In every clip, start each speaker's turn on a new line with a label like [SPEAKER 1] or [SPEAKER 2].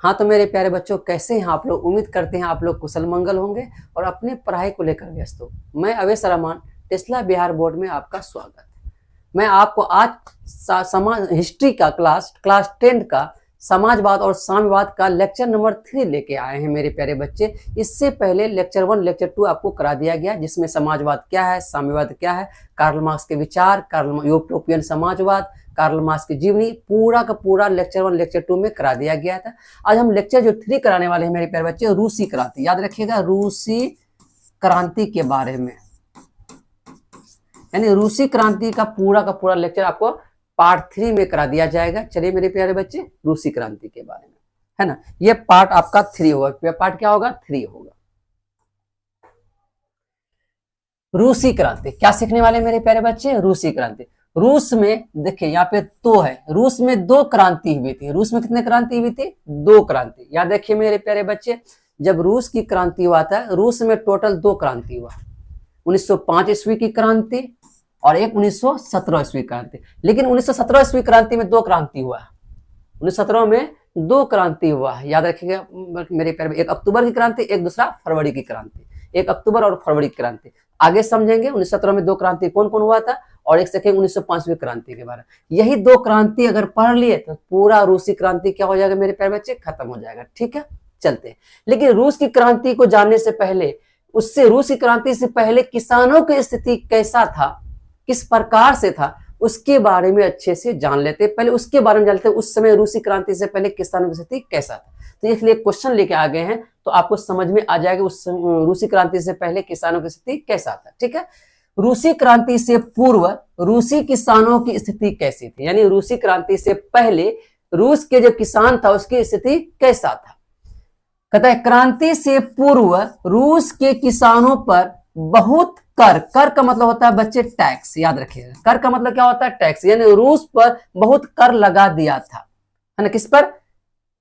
[SPEAKER 1] हाँ तो मेरे प्यारे बच्चों, कैसे हैं आप लोग? उम्मीद करते हैं आप लोग कुशल मंगल होंगे और अपने पढ़ाई को लेकर व्यस्त हो। मैं अवेश रहमान, टेस्ला बिहार बोर्ड में आपका स्वागत है। मैं आपको आज समाज हिस्ट्री का क्लास 10 का समाजवाद और साम्यवाद का लेक्चर नंबर 3 लेके आए हैं मेरे प्यारे बच्चे। इससे पहले लेक्चर 1 लेक्चर 2 आपको करा दिया गया, जिसमें समाजवाद क्या है, साम्यवाद क्या है, कार्ल मार्क्स के विचार, यूरोपियन समाजवाद, कार्ल मार्क्स की जीवनी, पूरा का पूरा लेक्चर 1 लेक्चर 2 में करा दिया गया था। आज हम लेक्चर जो 3 कराने वाले हैं मेरे प्यारे बच्चे, रूसी क्रांति। याद रखिएगा, रूसी क्रांति के बारे में, यानी रूसी क्रांति का पूरा लेक्चर आपको पार्ट 3 में करा दिया जाएगा। चलिए मेरे प्यारे बच्चे, रूसी क्रांति के बारे में, है ना, ये पार्ट आपका 3 होगा। पार्ट क्या होगा? 3 होगा। रूसी क्रांति क्या सीखने वाले मेरे प्यारे बच्चे? रूसी क्रांति। रूस में देखिए यहाँ पे तो है, रूस में 2 क्रांति हुई थी। रूस में कितने क्रांति हुई थी? 2 क्रांति। याद रखिए मेरे प्यारे बच्चे, जब रूस की क्रांति हुआ था, रूस में टोटल 2 क्रांति हुआ, 1905 ईस्वी की क्रांति और एक 1917 ईस्वी क्रांति। लेकिन 1917 ईस्वी क्रांति में 2 क्रांति हुआ। 1917 में 2 क्रांति हुआ है, याद रखिएगा मेरे प्यारे। एक अक्टूबर की क्रांति, एक दूसरा फरवरी की क्रांति। एक अक्टूबर और फरवरी की क्रांति आगे समझेंगे। 1917 में 2 क्रांति कौन कौन हुआ था, और एक सेकेंड 1905वीं क्रांति के बारे में। यही 2 क्रांति अगर पढ़ लिए तो पूरा रूसी क्रांति क्या हो जाएगा मेरे प्यारे बच्चे? खत्म हो जाएगा। ठीक है, चलते हैं। लेकिन रूस की क्रांति को जानने से पहले, रूसी क्रांति से पहले किसानों की स्थिति कैसा था, किस प्रकार से था, उसके बारे में अच्छे से जान लेते। पहले उसके बारे में जान लेते, उस समय रूसी क्रांति से पहले किसानों की स्थिति कैसा था। तो इसलिए क्वेश्चन लेके आ गए हैं, तो आपको समझ में आ जाएगा उस रूसी क्रांति से पहले किसानों की स्थिति कैसा था। ठीक है, रूसी क्रांति से पूर्व रूसी किसानों की स्थिति कैसी थी, यानी रूसी क्रांति से पहले रूस के जो किसान था उसकी स्थिति कैसा था। कहता है क्रांति से पूर्व रूस के किसानों पर बहुत कर का मतलब होता है बच्चे टैक्स। याद रखिएगा, कर का मतलब क्या होता है? टैक्स। यानी रूस पर बहुत कर लगा दिया था, है ना। किस पर?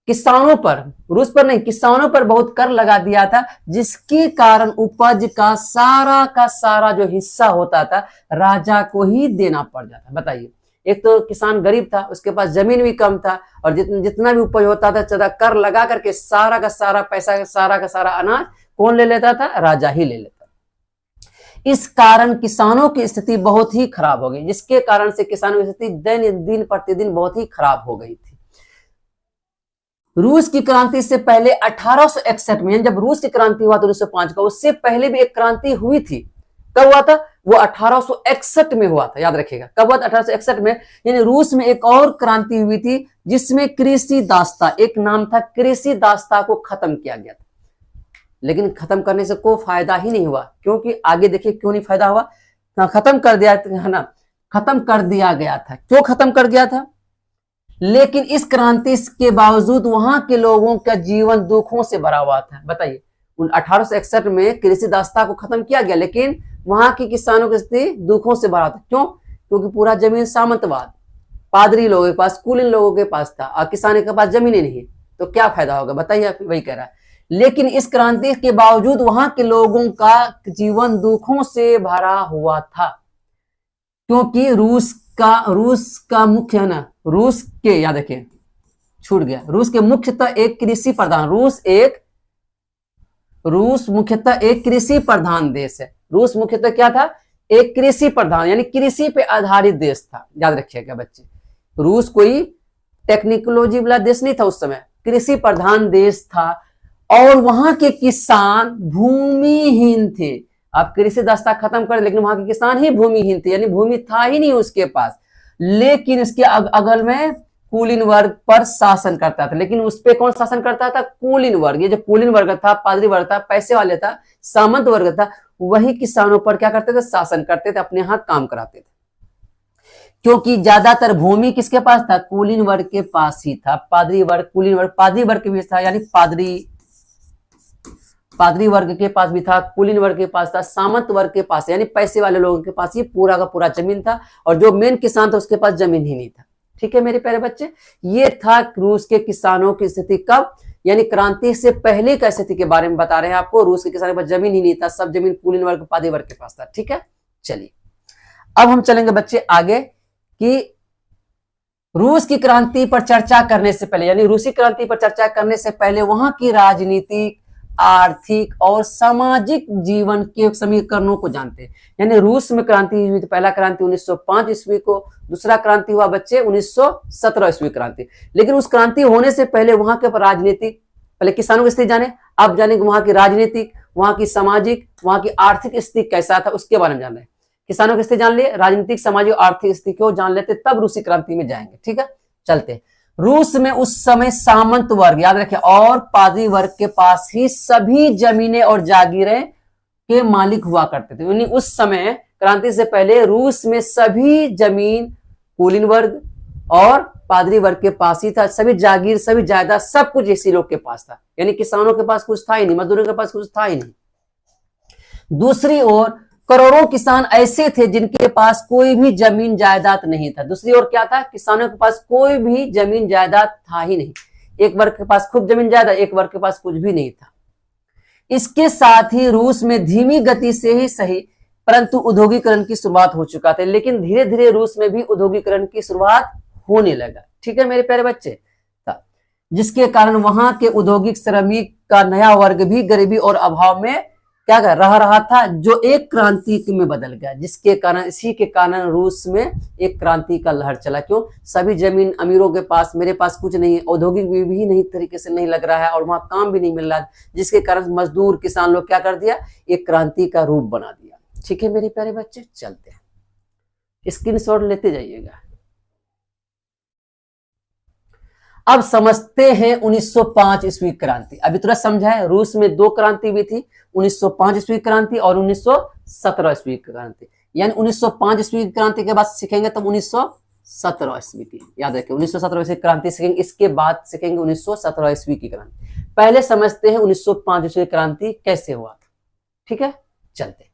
[SPEAKER 1] किसानों पर, रूस पर नहीं, किसानों पर बहुत कर लगा दिया था, जिसके कारण उपज का सारा जो हिस्सा होता था राजा को ही देना पड़ जाता। बताइए, एक तो किसान गरीब था, उसके पास जमीन भी कम था, और जितना भी उपज होता था ज्यादा कर लगा करके सारा का सारा पैसा, सारा का सारा अनाज कौन ले लेता था? राजा ही ले लेता। इस कारण किसानों की स्थिति बहुत ही खराब हो गई, जिसके कारण से किसानों की स्थिति दिन प्रतिदिन बहुत ही खराब हो गई थी। रूस की क्रांति से पहले 1861 में, जब रूस की क्रांति हुआ था 1905 का, उससे पहले भी एक क्रांति हुई थी। कब हुआ था? वो 1861 में हुआ था। याद रखिएगा, कब हुआ था? 1861 में। यानी रूस में एक और क्रांति हुई थी, जिसमें कृषि दासता, एक नाम था, कृषि दासता को खत्म किया गया था। लेकिन खत्म करने से कोई फायदा ही नहीं हुआ, क्योंकि आगे देखिए क्यों नहीं फायदा हुआ। खत्म कर दिया, है ना, खत्म कर दिया गया था। क्यों खत्म कर दिया था? लेकिन इस क्रांति के बावजूद वहां के लोगों का जीवन दुखों से भरा हुआ था। बताइए, 1861 में कृषि दासता को खत्म किया गया, लेकिन वहां के किसानों की स्थिति दुखों से भरा था। क्यों? क्योंकि पूरा जमीन सामंतवाद, पादरी लोगों के पास, कुलीन लोगों के पास था, और किसान के पास जमीन ही नहीं, तो क्या फायदा होगा? बताइए, वही कह रहा है। लेकिन इस क्रांति के बावजूद वहां के लोगों का जीवन दुखों से भरा हुआ था, क्योंकि रूस का मुख्य, है ना, रूस के, याद रखिए छूट गया, रूस के मुख्यतः एक कृषि प्रधान, रूस मुख्यतः एक कृषि प्रधान देश है। रूस मुख्यतः क्या था? एक कृषि प्रधान, यानी कृषि पे आधारित देश था। याद रखिएगा बच्चे, रूस कोई टेक्नोलॉजी वाला देश नहीं था उस समय, कृषि प्रधान देश था, और वहां के किसान भूमिहीन थे। आप कृषि दासता खत्म कर, लेकिन वहां के किसान ही भूमिहीन थे, यानी भूमि था ही नहीं उसके पास। लेकिन इसके अगल में कुलीन वर्ग पर शासन करता था। लेकिन उस पे कौन शासन करता था? कुलीन वर्ग। ये जो कुलीन वर्ग था, पादरी वर्ग था, पैसे वाले था, सामंत वर्ग था, वही किसानों पर क्या करते थे? शासन करते थे, अपने हाथ काम कराते थे। क्योंकि ज्यादातर भूमि किसके पास था? कुलीन वर्ग के पास ही था। पादरी वर्ग, कुलीन वर्ग, पादरी वर्ग के भी था, यानी पादरी वर्ग के पास भी था, कुलीन वर्ग के पास था, सामंत वर्ग के पास, यानी पैसे वाले लोगों के पास ये पूरा का पूरा जमीन था, और जो मेन किसान था उसके पास जमीन ही नहीं था। ठीक है मेरे प्यारे बच्चे, ये था रूस के किसानों की स्थिति। कब? यानी क्रांति से पहले का स्थिति के बारे में बता रहे हैं आपको। रूस के किसानों के पास जमीन ही नहीं था, सब जमीन कुलीन वर्ग, पादरी वर्ग के पास था। ठीक है, चलिए अब हम चलेंगे बच्चे आगे कि रूस की क्रांति पर चर्चा करने से पहले, यानी रूसी क्रांति पर चर्चा करने से पहले वहां की राजनीतिक, आर्थिक और सामाजिक जीवन के समीकरणों को जानते हैं। यानी रूस में क्रांति हुई थी, पहला क्रांति 1905 ईस्वी को, दूसरा क्रांति हुआ बच्चे 1917 ईस्वी क्रांति। लेकिन उस क्रांति होने से पहले वहां के राजनीतिक, पहले किसानों की स्थिति जाने, अब जाने कि वहां की राजनीतिक, वहां की सामाजिक, वहां की आर्थिक स्थिति कैसा था, उसके बारे में जान रहे हैं। किसानों की स्थिति जान लिए, राजनीतिक, सामाजिक, आर्थिक स्थिति को जान लेते, तब रूसी क्रांति में जाएंगे। ठीक है, चलते। रूस में उस समय सामंत वर्ग, याद रखें, और पादरी वर्ग के पास ही सभी जमीनें और जागीरें के मालिक हुआ करते थे। यानी उस समय क्रांति से पहले रूस में सभी जमीन कुलीन वर्ग और पादरी वर्ग के पास ही था, सभी जागीर, सभी जायदाद, सब कुछ इसी लोग के पास था। यानी किसानों के पास कुछ था ही नहीं, मजदूरों के पास कुछ था ही नहीं। दूसरी ओर करोड़ों किसान ऐसे थे जिनके पास कोई भी जमीन जायदाद नहीं था। दूसरी ओर क्या था, किसानों के पास कोई भी जमीन जायदाद था ही नहीं। एक वर्ग के पास खूब जमीन जायदाद, एक वर्ग के पास कुछ भी नहीं था। इसके साथ ही रूस में धीमी गति से ही सही, परंतु औद्योगिकरण की शुरुआत हो चुका था। लेकिन धीरे धीरे रूस में भी औद्योगिकरण की शुरुआत होने लगा। ठीक है मेरे प्यारे बच्चे, जिसके कारण वहां के औद्योगिक श्रमिक का नया वर्ग भी गरीबी और अभाव में क्या कर रहा था, जो एक क्रांति में बदल गया। जिसके कारण, इसी के कारण रूस में एक क्रांति का लहर चला। क्यों? सभी जमीन अमीरों के पास, मेरे पास कुछ नहीं, औद्योगिक भी नहीं तरीके से नहीं लग रहा है और वहां काम भी नहीं मिल रहा है, जिसके कारण मजदूर किसान लोग क्या कर दिया, एक क्रांति का रूप बना दिया। ठीक है मेरे प्यारे बच्चे, चलते हैं, स्क्रीनशॉट लेते जाइएगा। अब समझते हैं 1905 ईस्वी क्रांति। अभी तुरंत समझा है, रूस में दो क्रांति हुई थी, 1905 ईस्वी क्रांति और 1917 ईस्वी क्रांति। यानी 1905 ईस्वी क्रांति के बाद सीखेंगे तब 1917 ईस्वी की, याद रखें 1917 ईस्वी क्रांति सीखेंगे, इसके बाद सीखेंगे 1917 ईस्वी की क्रांति। पहले समझते हैं 1905 ईस्वी क्रांति कैसे हुआ था। ठीक है, चलते।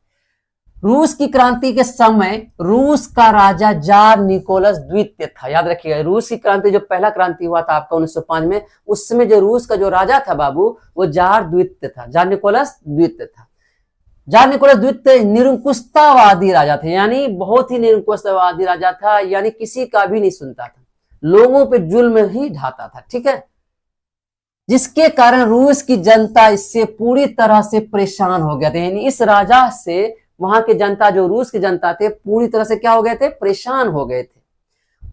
[SPEAKER 1] रूस की क्रांति के समय रूस का राजा जार निकोलस द्वितीय था। याद रखिएगा, रूस की क्रांति जो पहला क्रांति हुआ था आपका 1905 में, उस समय जो रूस का जो राजा था बाबू, वो जार द्वितीय था, जार निकोलस द्वितीय था। जार निकोलस द्वितीय निरंकुशतावादी राजा थे, यानी बहुत ही निरंकुशतावादी राजा था, यानी किसी का भी नहीं सुनता था, लोगों पे जुल्म ही ढाता था। ठीक है, जिसके कारण रूस की जनता इससे पूरी तरह से परेशान हो गया था। यानी इस राजा से वहां की जनता, जो रूस की जनता थे, पूरी तरह से क्या हो गए थे, परेशान हो गए थे।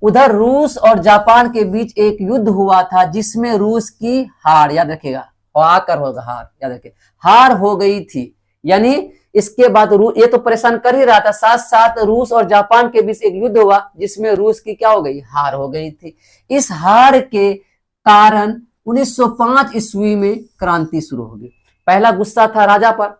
[SPEAKER 1] उधर रूस और जापान के बीच एक युद्ध हुआ था, जिसमें रूस की हार, याद रखिएगा, आकर होगा हार, याद रखिए, हार हो गई थी। यानी इसके बाद ये तो परेशान कर ही रहा था, साथ साथ रूस और जापान के बीच एक युद्ध हुआ, जिसमें रूस की क्या हो गई, हार हो गई थी। इस हार के कारण 1905 ईस्वी में क्रांति शुरू हो गई। पहला गुस्सा था राजा पर,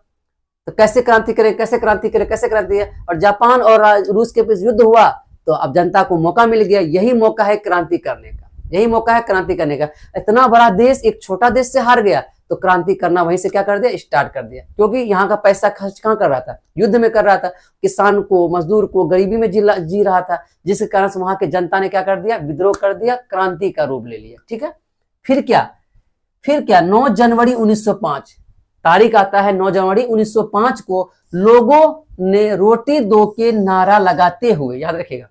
[SPEAKER 1] तो कैसे क्रांति करें, कैसे क्रांति करें, कैसे क्रांति है, और जापान और रूस के बीच युद्ध हुआ, तो अब जनता को मौका मिल गया, यही मौका है क्रांति करने का, यही मौका है क्रांति करने का। इतना बड़ा देश एक छोटा देश से हार गया, तो क्रांति करना वहीं से क्या कर दिया, स्टार्ट कर दिया। क्योंकि यहाँ का पैसा खर्च कहाँ कर रहा था, युद्ध में कर रहा था, किसान को, मजदूर को गरीबी में जी रहा था, जिसके कारण से वहां के जनता ने क्या कर दिया, विद्रोह कर दिया, क्रांति का रूप ले लिया। ठीक है, फिर क्या 9 जनवरी 1905 तारीख आता है, 9 जनवरी 1905 को लोगों ने रोटी दो के नारा लगाते हुए, याद रखिएगा,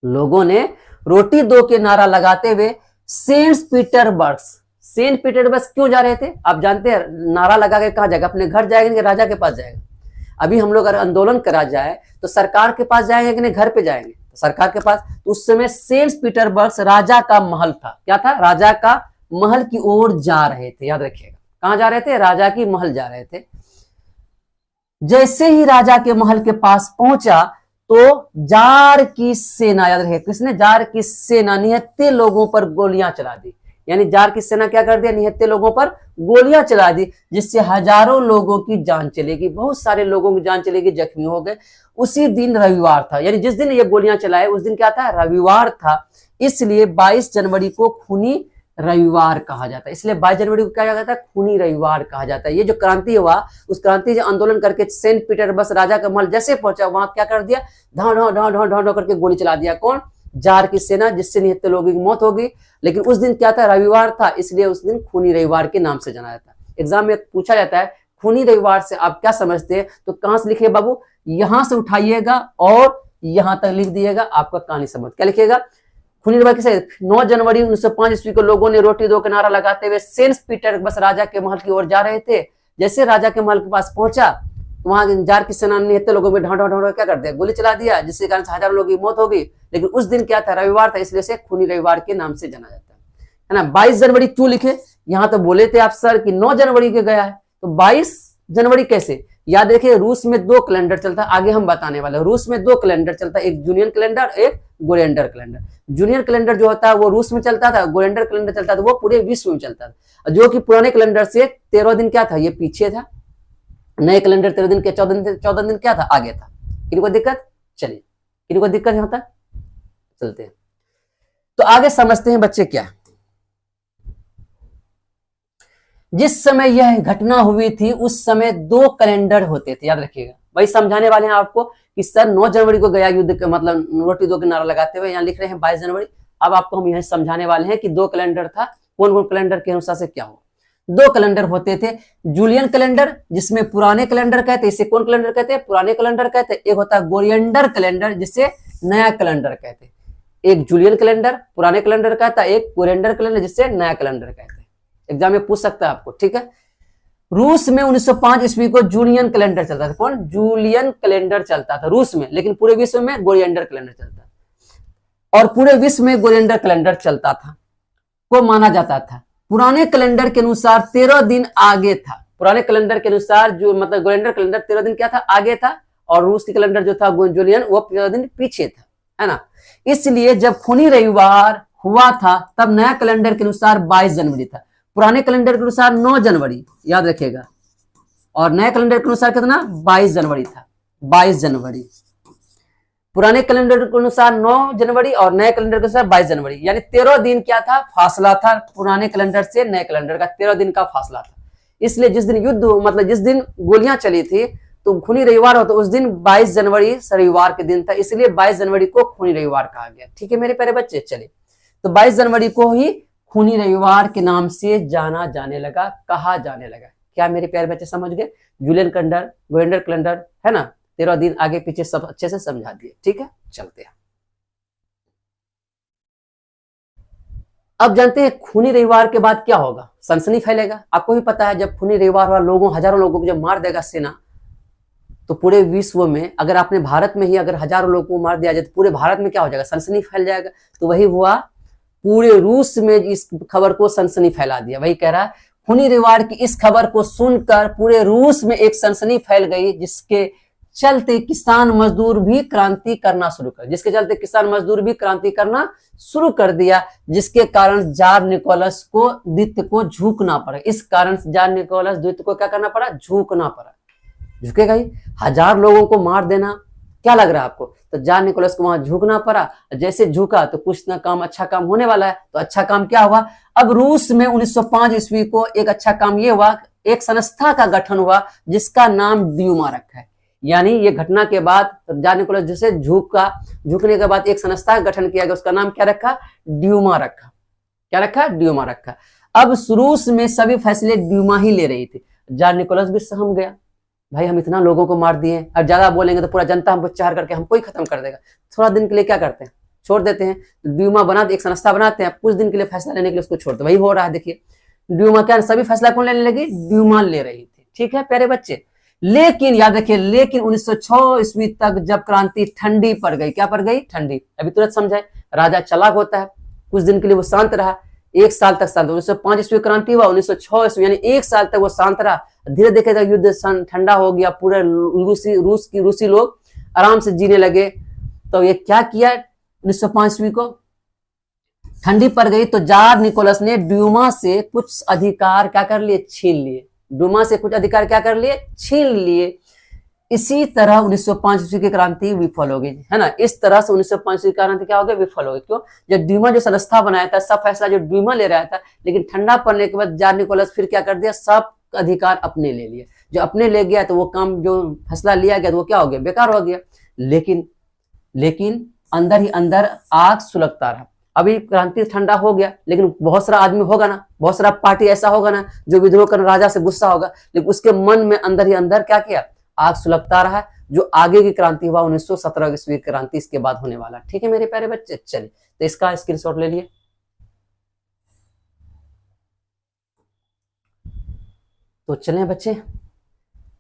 [SPEAKER 1] लोगों ने रोटी दो के नारा लगाते हुए सेंट पीटर्सबर्ग क्यों जा रहे थे, आप जानते हैं, नारा लगा के कहा जाएगा, अपने घर जाएंगे, राजा के पास जाएगा। अभी हम लोग अगर आंदोलन करा जाए तो सरकार के पास जाएंगे कि नहीं, घर पे जाएंगे, तो सरकार के पास। तो उस समय सेंट पीटर्सबर्ग राजा का महल था, क्या था, राजा का महल की ओर जा रहे थे। याद रखिएगा, कहां जा रहे थे, राजा की महल जा रहे थे। जैसे ही राजा के महल के पास पहुंचा तो जार की सेना, याद रखिए, किसने, जार की सेना निहत्थे लोगों पर गोलियां चला दी। यानी जार की सेना क्या कर दिया, निहत्थे लोगों पर गोलियां चला दी, जिससे हजारों लोगों की जान चलेगी, बहुत सारे लोगों की जान चलेगी, जख्मी हो गए। उसी दिन रविवार था, यानी जिस दिन ये गोलियां चलाए उस दिन क्या था, रविवार था, इसलिए 22 जनवरी को खूनी रविवार कहा जाता है। इसलिए 22 जनवरी को क्या जाता है, खूनी रविवार कहा जाता है। ये जो क्रांति हुआ, उस क्रांति जो आंदोलन करके सेंट पीटर्सबर्ग राजा का महल जैसे पहुंचा, वहां क्या कर दिया, ढां करके गोली चला दिया। कौन, जार की सेना, जिससे निहत्थे लोगों की मौत होगी। लेकिन उस दिन क्या था, रविवार था, इसलिए उस दिन खूनी रविवार के नाम से जाना जाता है। एग्जाम में पूछा जाता है खूनी रविवार से आप क्या समझते हैं, तो कहां से लिखे बाबू, यहां से उठाइएगा और यहां तक लिख दिएगा, आपका कहानी समझ। क्या लिखिएगा, खूनी रविवार किसे? 9 जनवरी 1905 ईस्वी को लोगों ने रोटी दो के नारा लगाते हुए सेंट पीटर बस राजा के महल की ओर जा रहे थे। जैसे राजा के महल के पास पहुंचा, वहां जार की सेना ने लोगों में ढांढा ढांढा क्या कर दिया, गोली चला दिया, जिसके कारण हजारों लोगों की मौत हो गई। लेकिन उस दिन क्या था? रविवार था, इसलिए से खूनी रविवार के नाम से जाना जाता है ना। 22 जनवरी क्यों लिखे? यहाँ तो बोले थे आप सर कि 9 जनवरी के गया है, तो 22 जनवरी कैसे? याद रखिए, रूस में 2 कैलेंडर चलता है, आगे हम बताने वाले। रूस में 2 कैलेंडर चलता है, एक जूलियन कैलेंडर, एक गोलेंडर कैलेंडर। जूलियन कैलेंडर जो होता है वो रूस में चलता था, गोलेंडर कैलेंडर चलता था वो पूरे विश्व में चलता था, जो कि पुराने कैलेंडर से 13 दिन क्या था, ये पीछे था। नए कैलेंडर 13 दिन के 14 दिन क्या था, आगे था। किसी को दिक्कत? चलिए, किसी को दिक्कत यहाँ तक? चलते हैं तो आगे समझते हैं बच्चे क्या। जिस समय यह घटना हुई थी उस समय 2 कैलेंडर होते थे, याद रखिएगा। वही समझाने वाले हैं आपको कि सर 9 जनवरी को गया युद्ध के मतलब रोटी दो के नारा लगाते हुए, यहाँ लिख रहे हैं 22 जनवरी। अब आपको हम यह समझाने वाले हैं कि 2 कैलेंडर था, कौन कौन कैलेंडर के अनुसार से क्या हो। 2 कैलेंडर होते थे, जूलियन कैलेंडर जिसमें पुराने कैलेंडर कहते हैं, इसे कौन कैलेंडर कहते हैं? पुराने कैलेंडर कहते हैं। एक होता है गोलियंडर कैलेंडर जिसे नया कैलेंडर कहते हैं। एक जूलियन कैलेंडर पुराने कैलेंडर कहता है, एक गोलियंडर कैलेंडर जिसे नया कैलेंडर कहते हैं। एग्जाम में पूछ सकता है आपको, ठीक है। रूस में 1905 ईस्वी को जूलियन कैलेंडर चलता था। कौन? जूलियन कैलेंडर चलता था रूस में, लेकिन पूरे विश्व में गोलियंडर कैलेंडर चलता था। और पूरे विश्व में गोलियंडर कैलेंडर चलता था को माना जाता था। पुराने कैलेंडर के अनुसार 13 दिन आगे था। पुराने कैलेंडर के अनुसार जो मतलब गोलियंडर कैलेंडर 13 दिन क्या था, आगे था, और रूस की कैलेंडर जो था जूलियन वो 13 दिन पीछे था, है ना। इसलिए जब खूनी रविवार हुआ था तब नया कैलेंडर के अनुसार 22 जनवरी था, पुराने कैलेंडर के अनुसार 9 जनवरी, याद रखिएगा, और नए कैलेंडर के अनुसार कितना? 22 जनवरी था। 22 जनवरी पुराने कैलेंडर के अनुसार 9 जनवरी और नए कैलेंडर के अनुसार 22 जनवरी, यानी 13 दिन क्या था? फासला था पुराने कैलेंडर से नए कैलेंडर का, 13 दिन का फासला था। इसलिए जिस दिन युद्ध मतलब जिस दिन गोलियां चली थी तो खूनी रविवार हो, तो उस दिन 22 जनवरी रविवार के दिन था, इसलिए 22 जनवरी को खूनी रविवार कहा गया। ठीक है मेरे प्यारे बच्चे, चलिए तो 22 जनवरी को ही खूनी रविवार के नाम से जाना जाने लगा, कहा जाने लगा। क्या मेरे प्यारे बच्चे समझ गए? जूलियन कैलेंडर, गोलेंडर कैलेंडर, है ना, 13 दिन आगे पीछे सब अच्छे से समझा दिए। ठीक है, चलते हैं। अब जानते हैं खूनी रविवार के बाद क्या होगा? सनसनी फैलेगा। आपको भी पता है जब खूनी रविवार हुआ, लोगों हजारों लोगों को जब मार देगा सेना, तो पूरे विश्व में, अगर आपने भारत में ही अगर हजारों लोगों को मार दिया जाए तो पूरे भारत में क्या हो जाएगा? सनसनी फैल जाएगा। तो वही हुआ, पूरे रूस में इस खबर को सनसनी फैला दिया। वही कह रहा है खूनी रविवार की इस खबर को सुनकर पूरे रूस में एक सनसनी फैल गई, जिसके चलते किसान मजदूर भी क्रांति करना शुरू कर शुरू कर दिया, जिसके कारण जार निकोलस को द्वितीय को झुकना पड़ा। इस कारण जार निकोलस द्वितीय को क्या करना पड़ा? झुकना पड़ा। झुकेगा ही, 1000 लोगों को मार देना, क्या लग रहा है आपको? तो जार निकोलस को वहां झुकना पड़ा। जैसे झुका तो कुछ ना काम, अच्छा काम होने वाला है। तो अच्छा काम क्या हुआ? अब रूस में 1905 ईस्वी को एक अच्छा काम ये हुआ, एक संस्था का गठन हुआ जिसका नाम ड्यूमा रखा है। यानी ये घटना के बाद जार निकोलस जैसे झुकने के बाद एक संस्था का गठन किया गया, उसका नाम क्या रखा? ड्यूमा रखा। क्या रखा? ड्यूमा रखा। अब रूस में सभी फैसले ड्यूमा ही ले रही थी। जार निकोलस भी सहम गया, भाई हम इतना लोगों को मार दिए, और ज्यादा बोलेंगे तो पूरा जनता हमको चार करके हमको ही खत्म कर देगा। थोड़ा दिन के लिए क्या करते हैं? छोड़ देते हैं। ड्यूमा बना, एक संस्था बनाते हैं, कुछ दिन के लिए फैसला लेने के लिए उसको छोड़ते। वही हो रहा है, देखिए ड्यूमा क्या, सभी फैसला कौन लेने लगी? ड्यूमा ले रही थी। ठीक है प्यारे बच्चे, लेकिन याद रखिए, लेकिन 1906 ईस्वी तक जब क्रांति ठंडी पड़ गई, क्या पड़ गई? ठंडी। अभी तुरंत समझाए, राजा चालाक होता है, कुछ दिन के लिए वो शांत रहा, 1 साल तक शांत। 1905 ईस्वी क्रांति हुआ, 1906 ईस्वी यानी 1 साल तक वो शांत रहा। धीरे देखे तक युद्ध ठंडा हो गया, पूरे रूसी लोग आराम से जीने लगे। तो ये क्या किया? 1905 ईस्वी को ठंडी पड़ गई तो जार निकोलस ने ड्यूमा से कुछ अधिकार क्या कर लिए? छीन लिए। ड्यूमा से कुछ अधिकार क्या कर लिए? छीन लिए। इसी तरह 1905 ईस्वी की क्रांति विफल हो गई, है ना। इस तरह से 1905 ईस्वी की क्रांति क्या हो गया? विफल हो गई। क्यों? जब ड्यूमा जो संस्था बनाया था, सब फैसला जो ड्यूमा ले रहा था, लेकिन ठंडा पड़ने के बाद जार निकोलस फिर क्या कर दिया? सब अधिकार अपने ले लिए। जो अपने ले गया तो वो काम जो फैसला लिया गया तो वो क्या हो गया? बेकार हो गया। लेकिन अंदर ही अंदर आग सुलगता रहा। अभी क्रांति ठंडा हो गया, लेकिन बहुत सारा आदमी होगा ना, बहुत सारा पार्टी ऐसा होगा ना जो विद्रोह कर राजा से गुस्सा होगा, लेकिन उसके मन में अंदर ही अंदर क्या किया? आग सुलगता रहा। जो आगे की क्रांति हुआ 1917 ईस्वी क्रांति, इसके बाद होने वाला। ठीक है मेरे प्यारे बच्चे, चलिए तो इसका स्क्रीनशॉट ले लिए। तो चलें बच्चे,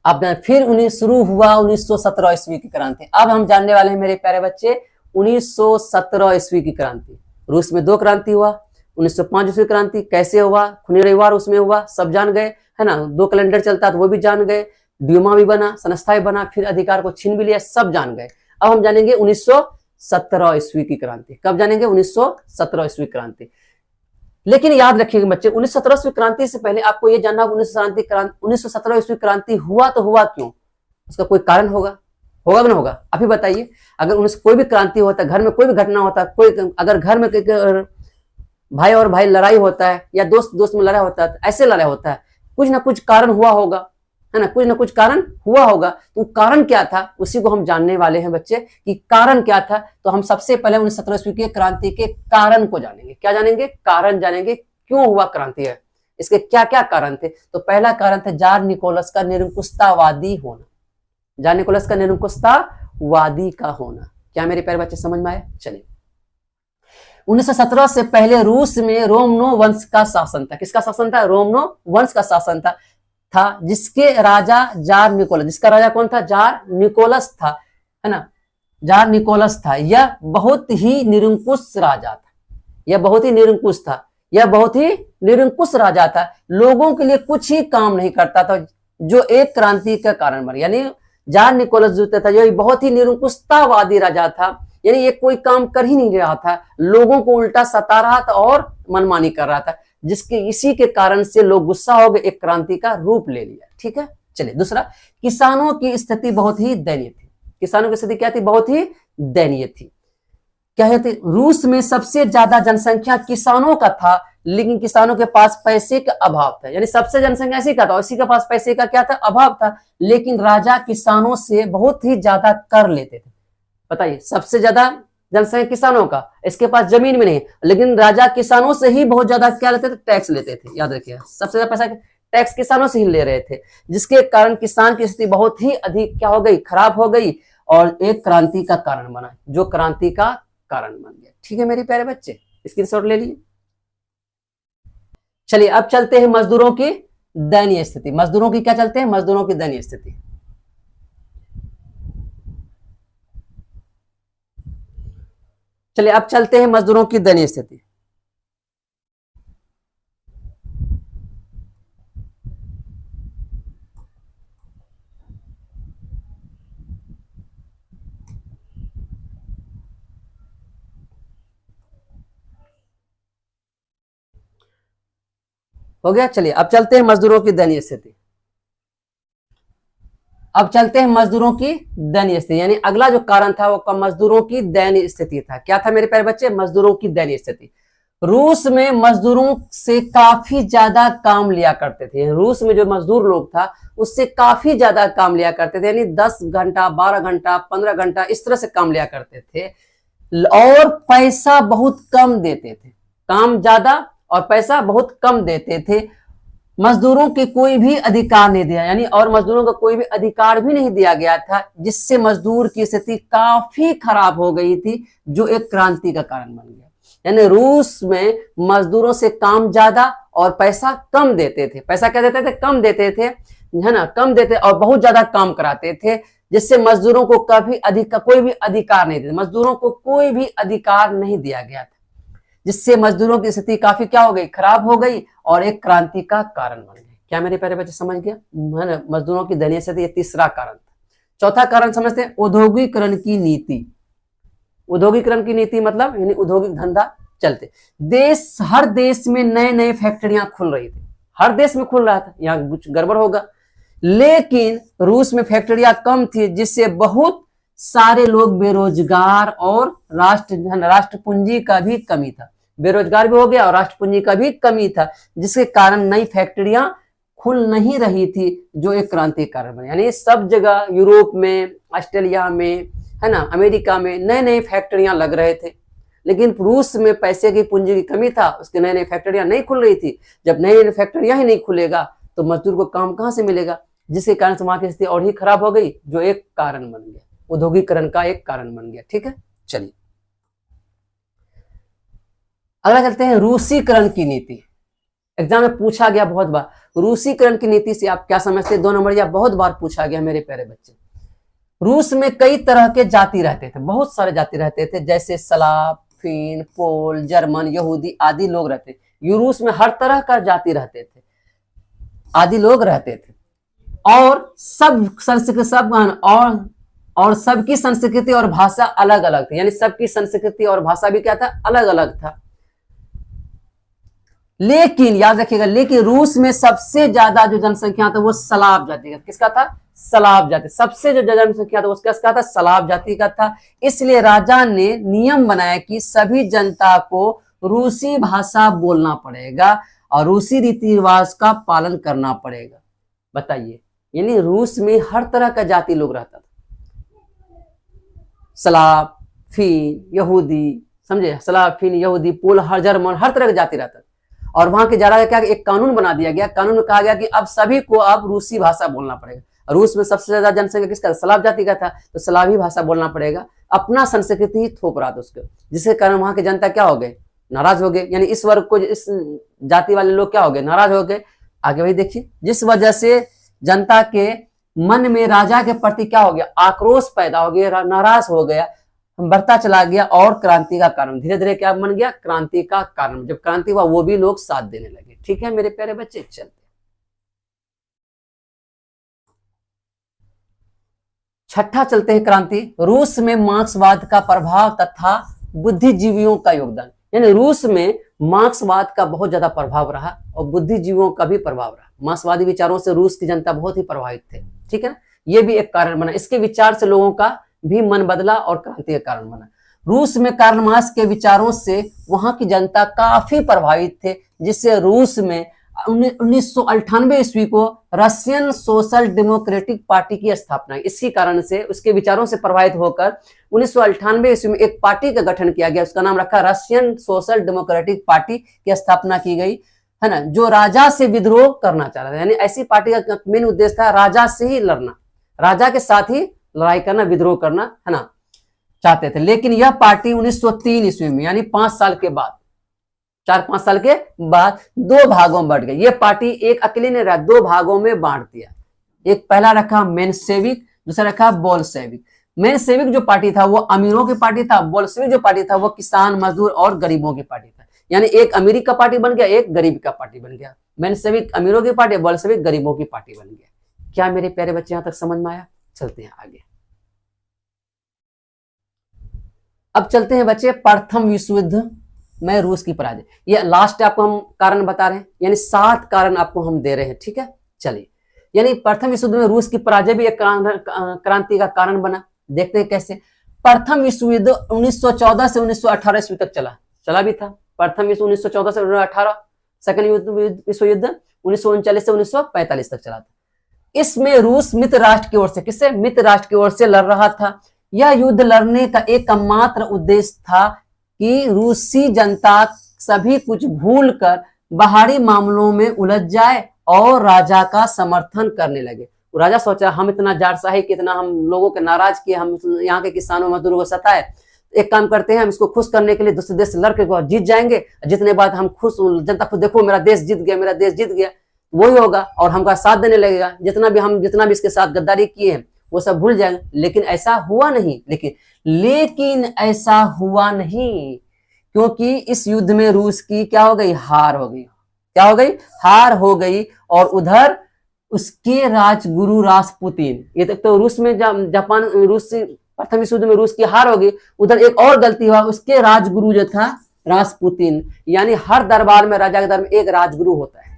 [SPEAKER 1] अब फिर शुरू हुआ 1917 ईस्वी की क्रांति। अब हम जानने वाले हैं मेरे प्यारे बच्चे 1917 ईस्वी की क्रांति। रूस में 2 क्रांति हुआ। 1905 ईस्वी क्रांति कैसे हुआ, खूनी रविवार उसमें हुआ, सब जान गए, है ना। 2 कैलेंडर चलता तो वो भी जान गए, ड्यूमा भी बना, संस्था भी बना, फिर अधिकार को छीन भी लिया, सब जान गए। अब हम जानेंगे 1917 ईस्वी की क्रांति। कब जानेंगे? 1917 ईस्वी क्रांति। लेकिन याद रखिएगा बच्चे, 1917 ईस्वी क्रांति से पहले आपको यह जानना होगा 1917 ईस्वी क्रांति हुआ तो हुआ क्यों? उसका कोई कारण होगा कि ना होगा? अभी बताइए। अगर कोई भी क्रांति होता है, घर में कोई भी घटना होता है, कोई अगर घर में भाई और भाई लड़ाई होता है या दोस्त में लड़ाई होता है, ऐसे लड़ाई होता है, कुछ ना कुछ कारण हुआ होगा, है ना, कुछ ना कुछ कारण हुआ होगा। तो कारण क्या था उसी को हम जानने वाले हैं बच्चे कि कारण क्या था। तो हम सबसे पहले 1917 ईस्वी की क्रांति के कारण को जानेंगे। क्या जानेंगे? कारण जानेंगे, क्यों हुआ क्रांति है, इसके क्या क्या कारण थे। तो पहला कारण था जार निकोलस का निरंकुशतावादी होना। जार निकोलस का निरंकुशतावादी का होना। क्या मेरे प्यारे बच्चे समझ में आया? चलिए, 1917 से पहले रूस में रोमनो वंश का शासन था। किसका शासन था? रोमनो वंश का शासन था जिसके राजा जार निकोलस, जिसका राजा कौन था? जार निकोलस था, है ना, जार निकोलस था। यह बहुत ही निरंकुश राजा था, यह बहुत ही निरंकुश था, यह बहुत ही निरंकुश राजा था। लोगों के लिए कुछ ही काम नहीं करता था, जो एक क्रांति का कारण बना। यानी जार निकोलस जो था, जो बहुत ही निरंकुशतावादी राजा था, यानी ये कोई काम कर ही नहीं रहा था, लोगों को उल्टा सता रहा था और मनमानी कर रहा था, जिसके इसी के कारण से लोग गुस्सा हो गए, एक क्रांति का रूप ले लिया। ठीक है, चलिए। दूसरा, किसानों की स्थिति बहुत ही दयनीय थी। किसानों की स्थिति क्या थी? बहुत ही दयनीय थी। क्या है? रूस में सबसे ज्यादा जनसंख्या किसानों का था, लेकिन किसानों के पास पैसे का अभाव था। यानी सबसे जनसंख्या इसी का था, इसी के पास पैसे का क्या था? अभाव था। लेकिन राजा किसानों से बहुत ही ज्यादा कर लेते थे। बताइए, सबसे ज्यादा जनसंख्या किसानों का, इसके पास जमीन भी नहीं, लेकिन राजा किसानों से ही बहुत ज्यादा क्या लेते थे? टैक्स लेते थे। याद रखिए, सबसे ज्यादा पैसा टैक्स किसानों से ही ले रहे थे, जिसके कारण किसान की स्थिति बहुत ही अधिक क्या हो गई? खराब हो गई, और एक क्रांति का कारण बना, जो क्रांति का कारण बन गया। ठीक है मेरे प्यारे बच्चे, स्क्रीनशॉट ले लिए। चलिए, अब चलते हैं मजदूरों की दयनीय स्थिति। मजदूरों की क्या चलते हैं? मजदूरों की दयनीय स्थिति। चलिए, अब चलते हैं मजदूरों की दयनीय स्थिति। हो गया। चलिए, अब चलते हैं मजदूरों की दयनीय स्थिति। अब चलते हैं मजदूरों की दयनीय स्थिति, यानी अगला जो कारण था वो मजदूरों की दयनीय स्थिति था। क्या था मेरे प्यारे बच्चे? मजदूरों की दयनीय स्थिति। रूस में मजदूरों से काफी ज्यादा काम लिया करते थे। रूस में जो मजदूर लोग था उससे काफी ज्यादा काम लिया करते थे, यानी 10 घंटा, 12 घंटा, 15 घंटा इस तरह से काम लिया करते थे, और पैसा बहुत कम देते थे। काम ज्यादा और पैसा बहुत कम देते थे। मजदूरों के कोई भी अधिकार नहीं दिया, यानी और मजदूरों का कोई भी अधिकार भी नहीं दिया गया था, जिससे मजदूर की स्थिति काफी खराब हो गई थी, जो एक क्रांति का कारण बन गया। यानी रूस में मजदूरों से काम ज्यादा और पैसा कम देते थे। पैसा क्या देते थे? कम देते थे, है ना, कम देते, और बहुत ज्यादा काम कराते थे, जिससे मजदूरों को कोई भी अधिकार नहीं दिया। मजदूरों को कोई भी अधिकार नहीं दिया गया था, जिससे मजदूरों की स्थिति काफी क्या हो गई? खराब हो गई, और एक क्रांति का कारण बन गई। क्या मेरे प्यारे बच्चे समझ गया? मजदूरों की दयनीय स्थिति, ये तीसरा कारण था। चौथा कारण समझते हैं, औद्योगिकरण की नीति। औद्योगिकरण की नीति मतलब यानी औद्योगिक धंधा चलते। हर देश में नए नए फैक्ट्रियां खुल रही थी, हर देश में खुल रहा था, यहाँ कुछ गड़बड़ होगा। लेकिन रूस में फैक्ट्रियां कम थी, जिससे बहुत सारे लोग बेरोजगार, और राष्ट्र पूंजी का भी कमी था। बेरोजगार भी हो गया और राष्ट्र पूंजी का भी कमी था, जिसके कारण नई फैक्ट्रियां खुल नहीं रही थी, जो एक क्रांति कारण बने। यानी सब जगह यूरोप में, ऑस्ट्रेलिया में, है ना, अमेरिका में नए नए फैक्ट्रियां लग रहे थे, लेकिन रूस में पैसे की पूंजी की कमी था, उसके नए नए फैक्ट्रियां नहीं खुल रही थी। जब नई नई फैक्ट्रियां ही नहीं खुलेगा तो मजदूर को काम कहां से मिलेगा, जिसके कारण वहां की स्थिति और ही खराब हो गई, जो एक कारण बन गया, औद्योगिकरण का एक कारण बन गया। ठीक है, चलिए अगला चलते हैं रूसीकरण की नीति। एग्जाम में पूछा गया बहुत बार, रूसीकरण की नीति से आप क्या समझते हैं? 2 नंबर या बहुत बार पूछा गया मेरे प्यारे बच्चे। रूस में कई तरह के जाति रहते थे, बहुत सारे जाति रहते थे, जैसे सलाव, फिन, पोल, जर्मन, यहूदी आदि लोग रहते। रूस में हर तरह का जाति रहते थे, आदि लोग रहते थे, और सब संस्कृति सब और सबकी संस्कृति और भाषा अलग अलग थी। यानी सबकी संस्कृति और भाषा भी क्या था? अलग अलग था। लेकिन याद रखिएगा, लेकिन रूस में सबसे ज्यादा जो जनसंख्या था वो सलाव जाति का। किसका था? सलाव जाति। सबसे जो जनसंख्या था उसका था? सलाव जाति का था। इसलिए राजा ने नियम बनाया कि सभी जनता को रूसी भाषा बोलना पड़ेगा और रूसी रीति रिवाज का पालन करना पड़ेगा। बताइए, यानी रूस में हर तरह का जाति लोग रहता था, सलाव, फिन, यहूदी, समझे? सलाव, फिन, यहूदी, पोल, हर जर्मन, हर तरह का जाति रहता था। और वहां के ज्यादा क्या, एक कानून बना दिया गया। कानून में कहा गया कि अब सभी को अब रूसी भाषा बोलना पड़ेगा। रूस में सबसे ज्यादा जनसंख्या किसका? सलाव जाति का था, तो सलावी भाषा बोलना पड़ेगा। अपना संस्कृति ही थोप रहा था उसको, जिसके कारण वहां के जनता क्या हो गए? नाराज हो गए। यानी इस वर्ग को, इस जाति वाले लोग क्या हो गए? नाराज हो गए। आगे वही देखिए, जिस वजह से जनता के मन में राजा के प्रति क्या हो गया? आक्रोश पैदा हो गया, नाराज हो गया, बढ़ता चला गया, और क्रांति का कारण धीरे धीरे क्या बन गया? क्रांति का कारण। जब क्रांति हुआ वो भी लोग साथ देने लगे। ठीक है मेरे प्यारे बच्चे, चलते छठा चलते हैं क्रांति। रूस में मार्क्सवाद का प्रभाव तथा बुद्धिजीवियों का योगदान। यानी रूस में मार्क्सवाद का बहुत ज्यादा प्रभाव रहा और बुद्धिजीवियों का भी प्रभाव रहा। मार्क्सवादी विचारों से रूस की जनता बहुत ही प्रभावित थे। ठीक है ना, ये भी एक कारण बना। इसके विचार से लोगों का भी मन बदला और क्रांति का कारण बना। रूस में कार्ल मार्क्स के विचारों से वहां की जनता काफी प्रभावित थे, जिससे रूस में 1998 ईस्वी को रशियन सोशल डेमोक्रेटिक पार्टी की स्थापना। इसी कारण से, उसके विचारों से प्रभावित होकर 1998 ईस्वी में एक पार्टी का गठन किया गया। उसका नाम रखा रशियन सोशल डेमोक्रेटिक पार्टी की स्थापना की गई, है ना, जो राजा से विद्रोह करना चाह रहा था। यानी ऐसी पार्टी का मेन उद्देश्य था राजा से ही लड़ना, राजा के साथ ही लड़ाई करना, विद्रोह करना, है ना, चाहते थे। लेकिन यह पार्टी 1903 ईस्वी में, यानी 5 साल के बाद, 4-5 साल के बाद 2 भागों में बढ़ गई। यह पार्टी एक अकेले ने रहा, 2 भागों में बांट दिया। एक पहला रखा मेन्शेविक, दूसरा रखा बोल्शेविक। मेन्शेविक जो पार्टी था वो अमीरों की पार्टी था, बोल्शेविक जो पार्टी था वो किसान, मजदूर और गरीबों की पार्टी था। यानी एक अमीरी का पार्टी बन गया, एक गरीब का पार्टी बन गया। मेन्शेविक अमीरों की पार्टी, बोल्शेविक गरीबों की पार्टी बन गया। क्या मेरे प्यारे बच्चे यहां तक समझ में आया? चलते हैं आगे। अब चलते हैं बच्चे प्रथम विश्व युद्ध में रूस की पराजय। ये लास्ट आपको हम कारण बता रहे हैं, यानी 7 कारण आपको हम दे रहे हैं। ठीक है, चलिए। यानी प्रथम विश्व युद्ध में रूस की पराजय भी एक क्रांति का कारण बना। देखते हैं कैसे। प्रथम विश्व युद्ध 1914 से 1918 ईस्वी तक चला भी था। प्रथम विश्व 1914 से 1918, सेकंड विश्व युद्ध 1939 से 1945 तक चला था। इसमें रूस मित्र राष्ट्र की ओर से, किससे? मित्र राष्ट्र की ओर से लड़ रहा था। यह युद्ध लड़ने का एकमात्र उद्देश्य था कि रूसी जनता सभी कुछ भूलकर बाहरी मामलों में उलझ जाए और राजा का समर्थन करने लगे। राजा सोचा हम इतना जारशाही, कितना हम लोगों के नाराज किए, हम यहाँ के किसानों मजदूरों को सताए, एक काम करते हैं, हम इसको खुश करने के लिए दूसरे देश से लड़के जीत जाएंगे। जितने बाद हम खुश, जनता खुद देखो मेरा देश जीत गया, मेरा देश जीत गया, वही होगा और हमका साथ देने लगेगा। जितना भी इसके साथ गद्दारी किए हैं वो सब भूल जाएंगे। लेकिन ऐसा हुआ नहीं। लेकिन ऐसा हुआ नहीं, क्योंकि इस युद्ध में रूस की क्या हो गई? हार हो गई। क्या हो गई? हार हो गई। और उधर उसके राजगुरु रासपुतीन, ये तक तो रूस में रूस से प्रथम विश्व युद्ध में रूस की हार हो गई। उधर एक और गलती हुआ, उसके राजगुरु जो था रासपुतीन, यानी हर दरबार में, राजा के दरबार में एक राजगुरु होता है।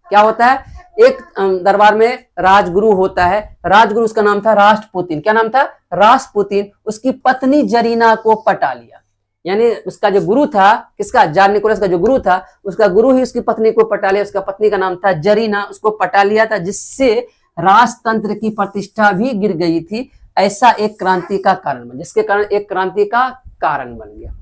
[SPEAKER 1] क्या होता है? एक दरबार में राजगुरु होता है। राजगुरु, उसका नाम था राष्ट्रपुतीन। क्या नाम था? रासपुतीन। उसकी पत्नी जरीना को पटा लिया। यानी उसका जो गुरु था, किसका? जार निकोलस का जो गुरु था, उसका गुरु ही उसकी पत्नी को पटा लिया। उसका पत्नी का नाम था जरीना, उसको पटा लिया था, जिससे राजतंत्र की प्रतिष्ठा भी गिर गई थी। ऐसा एक क्रांति का कारण बन, जिसके कारण एक क्रांति का कारण बन गया।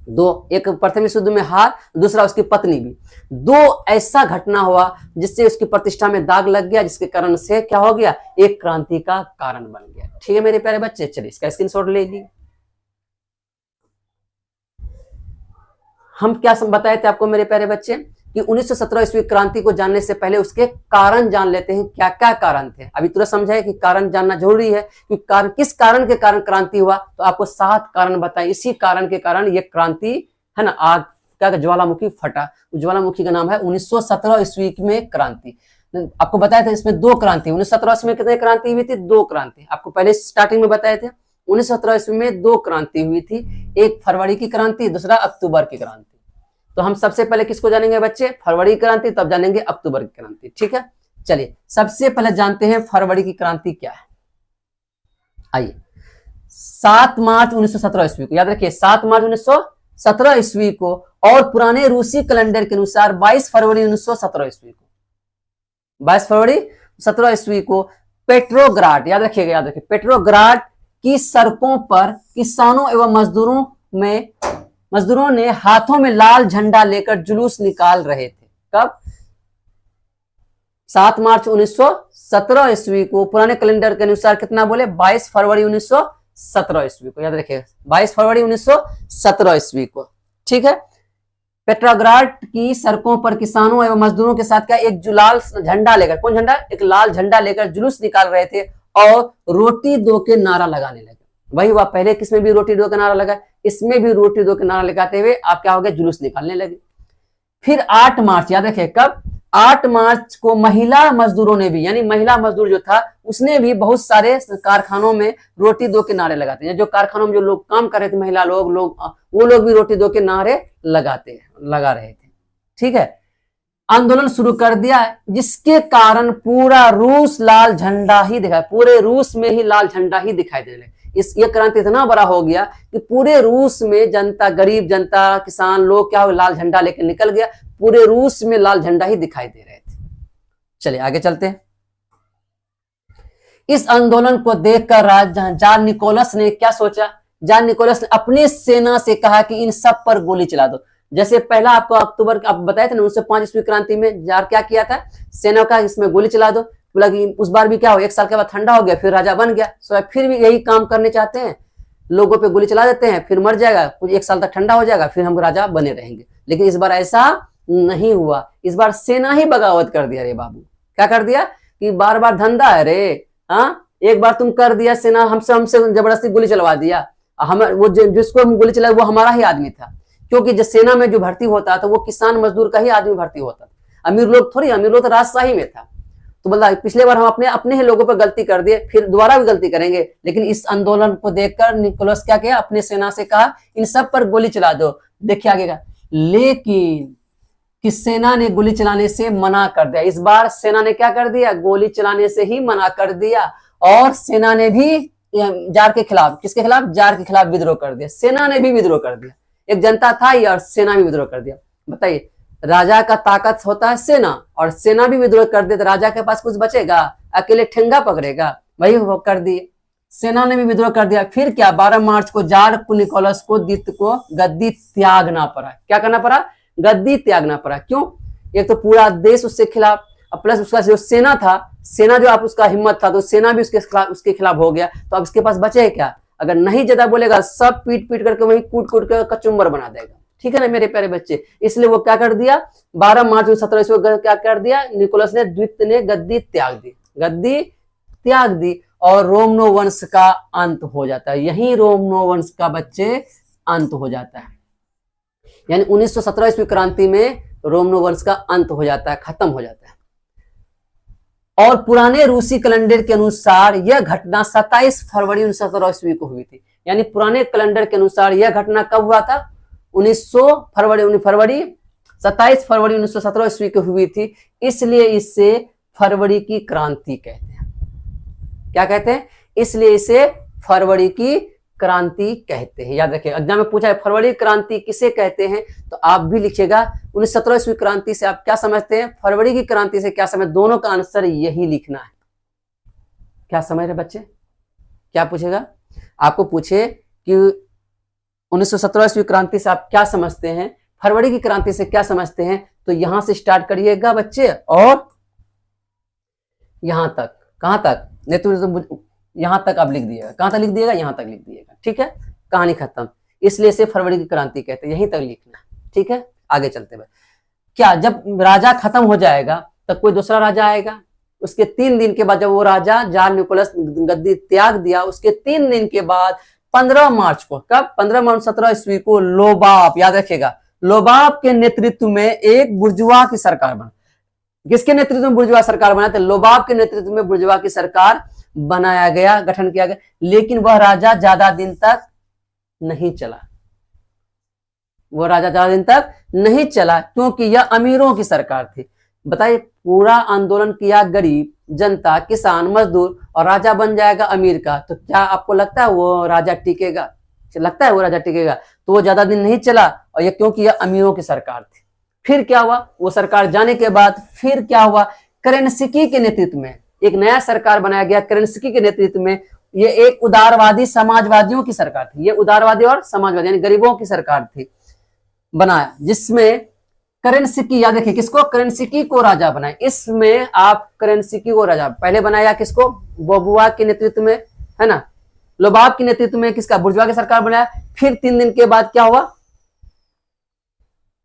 [SPEAKER 1] 2, एक प्रथम विश्व युद्ध में हार, दूसरा उसकी पत्नी भी। 2 ऐसा घटना हुआ जिससे उसकी प्रतिष्ठा में दाग लग गया, जिसके कारण से क्या हो गया? एक क्रांति का कारण बन गया। ठीक है मेरे प्यारे बच्चे, चलिए इसका स्क्रीनशॉट ले लीजिए। हम क्या बताए थे आपको मेरे प्यारे बच्चे कि 1917 ईस्वी क्रांति को जानने से पहले उसके कारण जान लेते हैं, क्या क्या कारण थे। अभी तुरंत समझाए कि कारण जानना जरूरी है कि कारण, किस कारण के कारण क्रांति हुआ, तो आपको 7 कारण बताए। इसी कारण के कारण ये क्रांति है ना, आग क्या ज्वालामुखी फटा, ज्वालामुखी का नाम है 1917 ईस्वी में क्रांति। आपको बताया था इसमें 2 क्रांति, 1917 में कितने क्रांति हुई थी, 2 क्रांति। आपको पहले स्टार्टिंग में बताए थे 1917 ईस्वी में 2 क्रांति हुई थी, एक फरवरी की क्रांति, दूसरा अक्टूबर की क्रांति। तो हम सबसे पहले किसको जानेंगे बच्चे, फरवरी की क्रांति, तब जानेंगे अक्टूबर की क्रांति। ठीक है, चलिए सबसे पहले जानते हैं फरवरी की क्रांति क्या है। आइए 7 मार्च 1917 ईस्वी को याद रखिए, 7 मार्च 1917 ईस्वी को और पुराने रूसी कैलेंडर के अनुसार 22 फरवरी 1917 ईस्वी को, 22 फरवरी 17 ईस्वी को पेट्रोग्राड, याद रखिएगा, याद रखिए, पेट्रोग्राड की सड़कों पर किसानों एवं मजदूरों ने हाथों में लाल झंडा लेकर जुलूस निकाल रहे थे। कब, 7 मार्च 1917 ईस्वी को, पुराने कैलेंडर के अनुसार कितना बोले, 22 फरवरी 1917 ईस्वी को, याद रखिएगा 22 फरवरी 1917 ईस्वी को। ठीक है, पेट्रोग्राड की सड़कों पर किसानों एवं मजदूरों के साथ क्या एक लाल झंडा लेकर, कौन झंडा, एक लाल झंडा लेकर जुलूस निकाल रहे थे और रोटी दो के नारा लगाने लगे। वही हुआ, पहले किसमें भी रोटी दो का नारा लगा, इसमें भी रोटी दो के नारा लगाते हुए आप क्या हो गए, जुलूस निकालने लगे। फिर 8 मार्च, याद रखिए कब, 8 मार्च को महिला मजदूरों ने भी, यानी महिला मजदूर जो था उसने भी बहुत सारे कारखानों में रोटी दो के नारे लगाते हैं। जो कारखानों में जो लोग काम कर रहे थे, महिला लोग वो लोग भी रोटी दो के नारे लगा रहे थे। ठीक है, आंदोलन शुरू कर दिया, जिसके कारण पूरा रूस लाल झंडा ही दिखाई, पूरे रूस में ही लाल झंडा ही दिखाई देने लगे। ये क्रांति इतना बड़ा हो गया कि पूरे रूस में जनता, गरीब जनता, किसान लोग क्या हो, लाल झंडा लेकर निकल गया, पूरे रूस में लाल झंडा ही दिखाई दे रहे थे। चलिए आगे चलते हैं। इस आंदोलन को देखकर जान निकोलस ने क्या सोचा, जान निकोलस ने अपने सेना से कहा कि इन सब पर गोली चला दो। जैसे पहला आपको अक्टूबर आप बताए थे ना 1905 ईस्वी क्रांति में जार क्या किया था, सेना का इसमें गोली चला दो, बोला कि उस बार भी क्या हो, 1 साल के बाद ठंडा हो गया, फिर राजा बन गया, सो फिर भी यही काम करने चाहते हैं, लोगों पे गोली चला देते हैं, फिर मर जाएगा, कुछ 1 साल तक ठंडा हो जाएगा, फिर हम राजा बने रहेंगे। लेकिन इस बार ऐसा नहीं हुआ, इस बार सेना ही बगावत कर दिया रे बाबू। क्या कर दिया कि बार बार धंधा है रे, हाँ एक बार तुम कर दिया, सेना हमसे जबरदस्ती गोली चलवा दिया, हम वो जिसको हम गोली चलाए वो हमारा ही आदमी था, क्योंकि जो सेना में जो भर्ती होता था वो किसान मजदूर का ही आदमी भर्ती होता था, अमीर लोग थोड़ी, अमीर लोग तो राजशाही में था। तो बोला पिछले बार हम अपने ही लोगों पर गलती कर दिए, फिर दोबारा भी गलती करेंगे। लेकिन इस आंदोलन को देखकर निकोलस क्या किया, अपने सेना से कहा इन सब पर गोली चला दो। देखिए आगे का, लेकिन कि सेना ने गोली चलाने से मना कर दिया। इस बार सेना ने क्या कर दिया, गोली चलाने से ही मना कर दिया, और सेना ने भी जार के खिलाफ, किसके खिलाफ, जार के खिलाफ विद्रोह कर दिया। सेना ने भी विद्रोह कर दिया, एक जनता था ही और सेना भी विद्रोह कर दिया। बताइए, राजा का ताकत होता है सेना, और सेना भी विद्रोह कर दे तो राजा के पास कुछ बचेगा, अकेले ठेंगा पकड़ेगा, वही वो कर दिए, सेना ने भी विद्रोह कर दिया। फिर क्या, 12 मार्च को जार निकोलस को द्वितीय को गद्दी त्यागना पड़ा। क्या करना पड़ा, गद्दी त्यागना पड़ा। क्यों, एक तो पूरा देश उससे खिलाफ, प्लस उसका जो सेना था, सेना जो आप उसका हिम्मत था, तो सेना भी उसके खिलाफ हो गया, तो अब इसके पास बचे क्या, अगर नहीं ज्यादा बोलेगा सब पीट पीट करके वही कूट कूट कर कचुम्बर बना देगा। ठीक है ना मेरे प्यारे बच्चे, इसलिए वो क्या कर दिया, 12 मार्च 17 ईस्वी को क्या कर दिया, निकोलस ने द्वितीय ने गद्दी त्याग दी, गद्दी त्याग दी, और रोमनो वंश का अंत हो जाता है। यही रोमनो वंश का बच्चे अंत हो जाता है, यानी 1917 ईस्वी क्रांति में रोमनो वंश का अंत हो जाता है, खत्म हो जाता है। और पुराने रूसी कैलेंडर के अनुसार यह घटना 27 फरवरी 1917 ईस्वी को हुई थी। यानी पुराने कैलेंडर के अनुसार यह घटना कब हुआ था, 27 फरवरी 1917 ईस्वी को हुई थी, इसलिए इसे फरवरी की क्रांति कहते हैं। क्या कहते हैं, इसलिए इसे फरवरी की क्रांति कहते हैं। याद रखिए, एग्जाम में पूछा है फरवरी क्रांति किसे कहते हैं, तो आप भी लिखिएगा 1917 ईस्वी क्रांति से आप क्या समझते हैं, फरवरी की क्रांति से क्या समझ, दोनों का आंसर यही लिखना है। क्या समझ रहे बच्चे, क्या पूछेगा, आपको पूछे कि 1917 ईस्वी क्रांति से आप क्या समझते हैं, फरवरी की क्रांति से क्या समझते हैं, तो यहां से स्टार्ट करिएगा बच्चे, और यहां तक, कहां तक, नहीं तो यहां तक आप लिख दिएगा, कहां तक लिख दिएगा, यहां तक लिख दिएगा। ठीक है, कहानी खत्म। इसलिए से फरवरी की क्रांति कहते हैं, यहीं तक लिखना। ठीक है, आगे चलते हुए क्या, जब राजा खत्म हो जाएगा तब कोई दूसरा राजा आएगा। उसके 3 दिन के बाद जब वो राजा जार निकोलस गद्दी त्याग दिया, उसके 3 दिन के बाद 15 मार्च को, कब 15 मार्च 17 ईस्वी को लोबाब, याद रखिएगा, लोबाब के नेतृत्व में एक बुर्जुआ की सरकार बना। किसके नेतृत्व में बुर्जुआ सरकार बना? तो लोबाब के नेतृत्व में बुर्जुआ की सरकार बनाया गया, गठन किया गया। लेकिन वह राजा ज्यादा दिन तक नहीं चला, वो राजा ज्यादा दिन तक नहीं चला, क्योंकि यह अमीरों की सरकार थी। बताइए, पूरा आंदोलन किया गरीब जनता, किसान, मजदूर, और राजा बन जाएगा अमीर का, तो क्या आपको लगता है वो राजा टिकेगा? लगता है वो राजा टिकेगा? तो वो ज्यादा दिन नहीं चला, और ये क्योंकि यह अमीरों की सरकार थी। फिर क्या हुआ? वो सरकार जाने के बाद फिर क्या हुआ? केरेन्स्की के नेतृत्व में एक नया सरकार बनाया गया। केरेन्स्की के नेतृत्व में ये एक उदारवादी समाजवादियों की सरकार थी। ये उदारवादी और समाजवादी यानी गरीबों की सरकार थी, बनाया, जिसमें केरेन्स्की, याद रखिए किसको? केरेन्स्की को राजा बनाए। इसमें आप केरेन्स्की को राजा पहले बनाया किसको? बबुआ के नेतृत्व में, है ना, लोबाब के नेतृत्व में किसका? बुर्जुआ की सरकार बनाया। फिर 3 दिन के बाद क्या हुआ?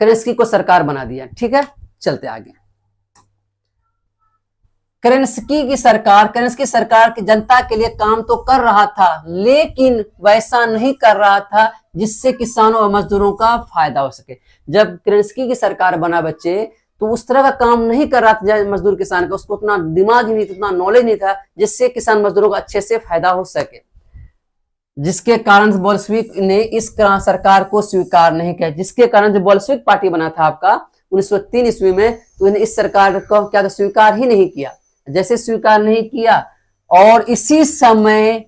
[SPEAKER 1] केरेन्स्की को सरकार बना दिया। ठीक है, चलते आगे। केरेन्स्की सरकार की जनता के लिए काम तो कर रहा था, लेकिन वैसा नहीं कर रहा था जिससे किसानों और मजदूरों का फायदा हो सके। जब केरेन्स्की की सरकार बना बच्चे, तो उस तरह का काम नहीं कर रहा था मजदूर किसान का, उसको उतना दिमाग ही नहीं था, उतना नॉलेज नहीं था जिससे किसान मजदूरों को अच्छे से फायदा हो सके, जिसके कारण बोल्शेविक ने इस सरकार को स्वीकार नहीं किया। जिसके कारण जो बोल्शेविक पार्टी बना था आपका 1903 ईस्वी में, तो इन्हें इस सरकार को क्या स्वीकार ही नहीं किया। जैसे स्वीकार नहीं किया, और इसी समय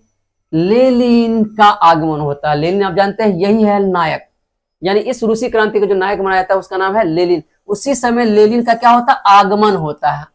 [SPEAKER 1] लेनिन का आगमन होता है। लेनिन आप जानते हैं यही है नायक, यानी इस रूसी क्रांति का जो नायक बनाया जाता है उसका नाम है लेनिन। उसी समय लेनिन का क्या होता है? आगमन होता है।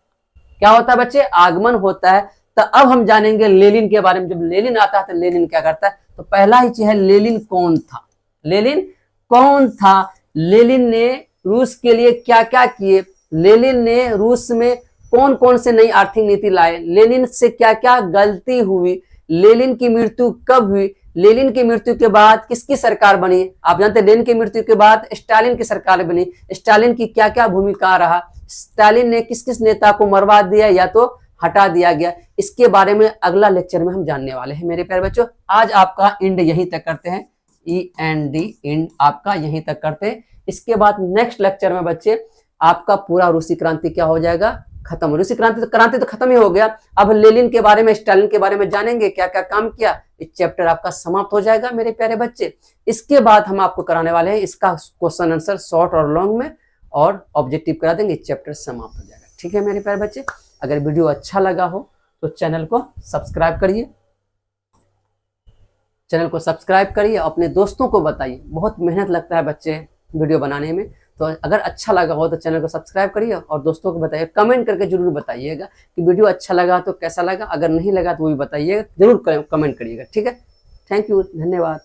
[SPEAKER 1] क्या होता है बच्चे? आगमन होता है। तो अब हम जानेंगे लेनिन के बारे में। जब लेनिन आता है तो लेनिन क्या करता है, तो पहला ही चीज है लेनिन कौन था। लेनिन कौन था? लेनिन ने रूस के लिए क्या क्या किए, लेनिन ने रूस में कौन कौन से नई आर्थिक नीति लाए, लेनिन से क्या क्या गलती हुई, लेनिन की मृत्यु कब हुई, लेनिन की मृत्यु के बाद किसकी सरकार बनी। आप जानते हैं लेनिन की मृत्यु के बाद स्टालिन की सरकार बनी। स्टालिन की क्या क्या भूमिका रहा, स्टालिन ने किस किस नेता को मरवा दिया या तो हटा दिया गया, इसके बारे में अगला लेक्चर में हम जानने वाले हैं मेरे प्यारे बच्चों। आज आपका इंड यहीं तक करते हैं, END इंड आपका यहीं तक करते हैं। इसके बाद नेक्स्ट लेक्चर में बच्चे आपका पूरा रूसी क्रांति क्या हो जाएगा? खत्म। रूसी क्रांति तो खत्म ही हो गया। अब लेनिन के बारे में, स्टालिन के बारे में जानेंगे, क्या क्या काम किया। इस चैप्टर आपका समाप्त हो जाएगा मेरे प्यारे बच्चे। इसके बाद हम आपको कराने वाले हैं इसका क्वेश्चन आंसर शॉर्ट और लॉन्ग में, और ऑब्जेक्टिव करा देंगे। चैप्टर समाप्त हो जाएगा। ठीक है मेरे प्यारे बच्चे, अगर वीडियो अच्छा लगा हो तो चैनल को सब्सक्राइब करिए, चैनल को सब्सक्राइब करिए, अपने दोस्तों को बताइए। बहुत मेहनत लगता है बच्चे वीडियो बनाने में, तो अगर अच्छा लगा हो तो चैनल को सब्सक्राइब करिए और दोस्तों को बताइए। कमेंट करके जरूर बताइएगा कि वीडियो अच्छा लगा तो कैसा लगा, अगर नहीं लगा तो वो भी बताइएगा, जरूर कमेंट करिएगा। ठीक है, थैंक यू, धन्यवाद।